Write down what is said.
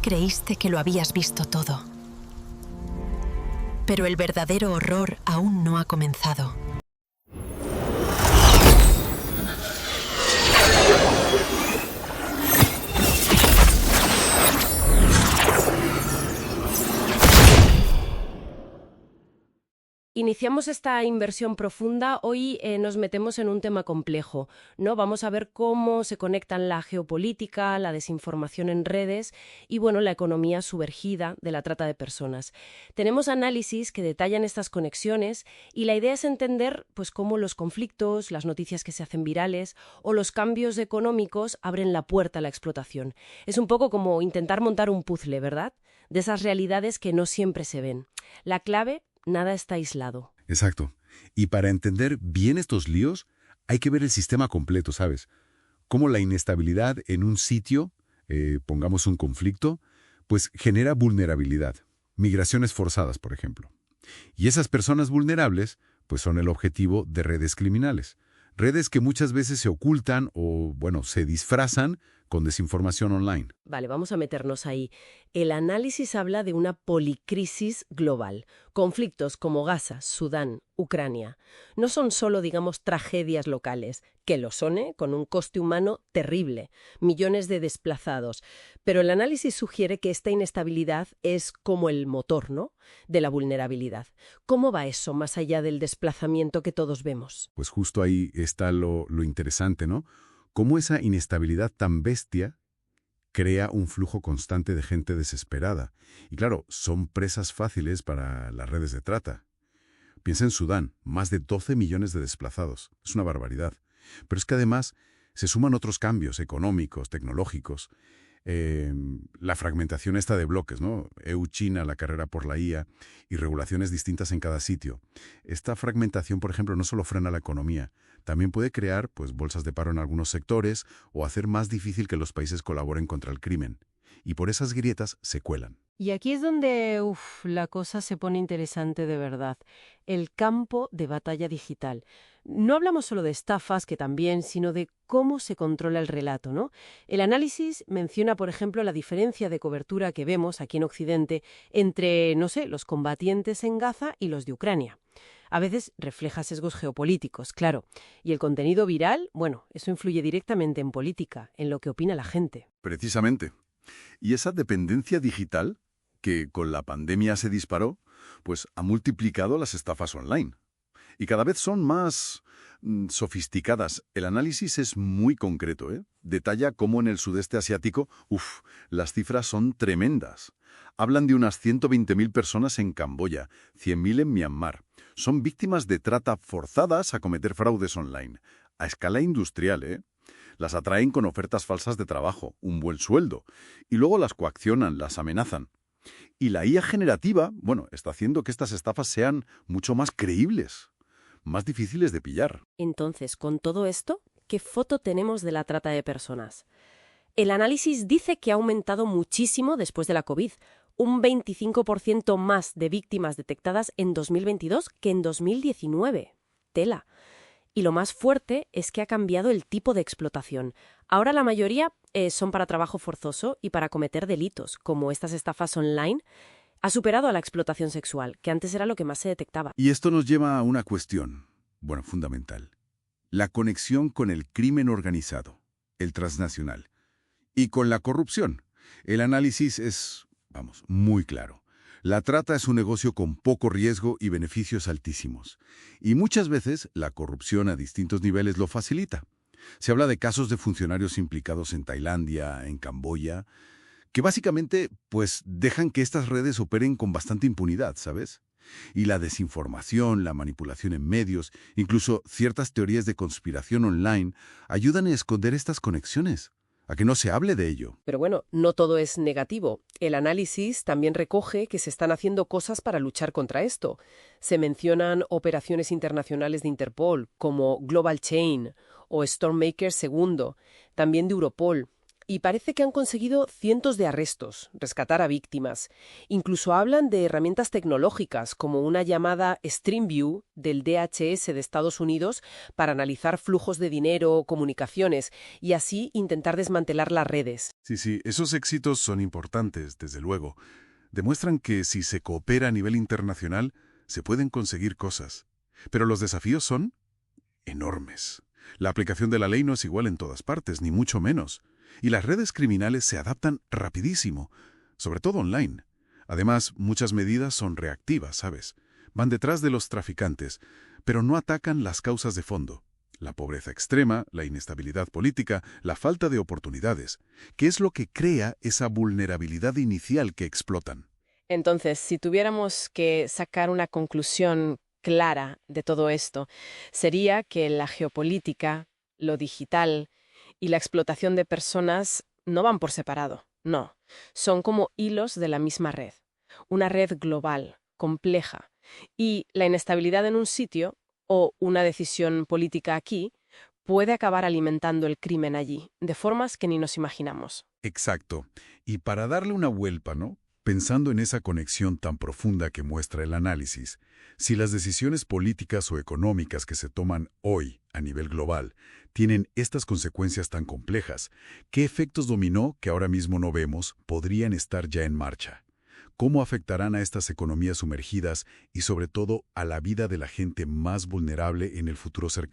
Creíste que lo habías visto todo. Pero el verdadero horror aún no ha comenzado. Iniciamos esta inversión profunda. Hoy nos metemos en un tema complejo, ¿no? Vamos a ver cómo se conectan la geopolítica, la desinformación en redes y, bueno, la economía sumergida de la trata de personas. Tenemos análisis que detallan estas conexiones y la idea es entender, pues, cómo los conflictos, las noticias que se hacen virales o los cambios económicos abren la puerta a la explotación. Es un poco como intentar montar un puzzle, ¿verdad? De esas realidades que no siempre se ven. La clave: nada está aislado. Exacto. Y para entender bien estos líos, hay que ver el sistema completo, ¿sabes? Cómo la inestabilidad en un sitio, pongamos un conflicto, pues genera vulnerabilidad. Migraciones forzadas, por ejemplo. Y esas personas vulnerables, pues son el objetivo de redes criminales. Redes que muchas veces se ocultan o, bueno, se disfrazan con desinformación online. Vale, vamos a meternos ahí. El análisis habla de una policrisis global. Conflictos como Gaza, Sudán, Ucrania. No son solo, digamos, tragedias locales, que lo son, con un coste humano terrible, millones de desplazados. Pero el análisis sugiere que esta inestabilidad es como el motor, ¿no?, de la vulnerabilidad. ¿Cómo va eso más allá del desplazamiento que todos vemos? Pues justo ahí está lo interesante, ¿no? Cómo esa inestabilidad tan bestia crea un flujo constante de gente desesperada. Y claro, son presas fáciles para las redes de trata. Piensa en Sudán, más de 12 millones de desplazados. Es una barbaridad. Pero es que además se suman otros cambios económicos, tecnológicos. La fragmentación esta de bloques, ¿no? EU-China, la carrera por la IA y regulaciones distintas en cada sitio. Esta fragmentación, por ejemplo, no solo frena la economía, también puede crear, pues, bolsas de paro en algunos sectores o hacer más difícil que los países colaboren contra el crimen. Y por esas grietas se cuelan. Y aquí es donde la cosa se pone interesante de verdad. El campo de batalla digital. No hablamos solo de estafas, que también, sino de cómo se controla el relato, ¿no? El análisis menciona, por ejemplo, la diferencia de cobertura que vemos aquí en Occidente entre, no sé, los combatientes en Gaza y los de Ucrania. A veces refleja sesgos geopolíticos, claro. Y el contenido viral, bueno, eso influye directamente en política, en lo que opina la gente. Precisamente. Y esa dependencia digital, que con la pandemia se disparó, pues ha multiplicado las estafas online. Y cada vez son más sofisticadas. El análisis es muy concreto, ¿eh? Detalla cómo en el sudeste asiático, las cifras son tremendas. Hablan de unas 120.000 personas en Camboya, 100.000 en Myanmar. Son víctimas de trata forzadas a cometer fraudes online, a escala industrial, ¿eh? Las atraen con ofertas falsas de trabajo, un buen sueldo, y luego las coaccionan, las amenazan. Y la IA generativa, bueno, está haciendo que estas estafas sean mucho más creíbles, más difíciles de pillar. Entonces, con todo esto, ¿qué foto tenemos de la trata de personas? El análisis dice que ha aumentado muchísimo después de la COVID, un 25% más de víctimas detectadas en 2022 que en 2019. Tela. Y lo más fuerte es que ha cambiado el tipo de explotación. Ahora la mayoría son para trabajo forzoso y para cometer delitos, como estas estafas online. Ha superado a la explotación sexual, que antes era lo que más se detectaba. Y esto nos lleva a una cuestión, bueno, fundamental. La conexión con el crimen organizado, el transnacional, y con la corrupción. El análisis es, vamos, muy claro. La trata es un negocio con poco riesgo y beneficios altísimos. Y muchas veces la corrupción a distintos niveles lo facilita. Se habla de casos de funcionarios implicados en Tailandia, en Camboya, que básicamente, pues, dejan que estas redes operen con bastante impunidad, ¿sabes? Y la desinformación, la manipulación en medios, incluso ciertas teorías de conspiración online, ayudan a esconder estas conexiones, a que no se hable de ello. Pero bueno, no todo es negativo. El análisis también recoge que se están haciendo cosas para luchar contra esto. Se mencionan operaciones internacionales de Interpol, como Global Chain o Stormmaker II, también de Europol. y parece que han conseguido cientos de arrestos, rescatar a víctimas. Incluso hablan de herramientas tecnológicas, como una llamada StreamView del DHS de Estados Unidos para analizar flujos de dinero o comunicaciones y así intentar desmantelar las redes. Sí, esos éxitos son importantes, desde luego. Demuestran que si se coopera a nivel internacional, se pueden conseguir cosas. Pero los desafíos son enormes. La aplicación de la ley no es igual en todas partes, ni mucho menos. Y las redes criminales se adaptan rapidísimo, sobre todo online. Además, muchas medidas son reactivas, ¿sabes? Van detrás de los traficantes, pero no atacan las causas de fondo. La pobreza extrema, la inestabilidad política, la falta de oportunidades, que es lo que crea esa vulnerabilidad inicial que explotan. Entonces, si tuviéramos que sacar una conclusión clara de todo esto, sería que la geopolítica, lo digital y la explotación de personas no van por separado, no. Son como hilos de la misma red. Una red global, compleja. Y la inestabilidad en un sitio o una decisión política aquí puede acabar alimentando el crimen allí, de formas que ni nos imaginamos. Exacto. Y para darle una vuelta, ¿no? Pensando en esa conexión tan profunda que muestra el análisis, si las decisiones políticas o económicas que se toman hoy a nivel global tienen estas consecuencias tan complejas, ¿qué efectos dominó que ahora mismo no vemos podrían estar ya en marcha? ¿Cómo afectarán a estas economías sumergidas y sobre todo a la vida de la gente más vulnerable en el futuro cercano?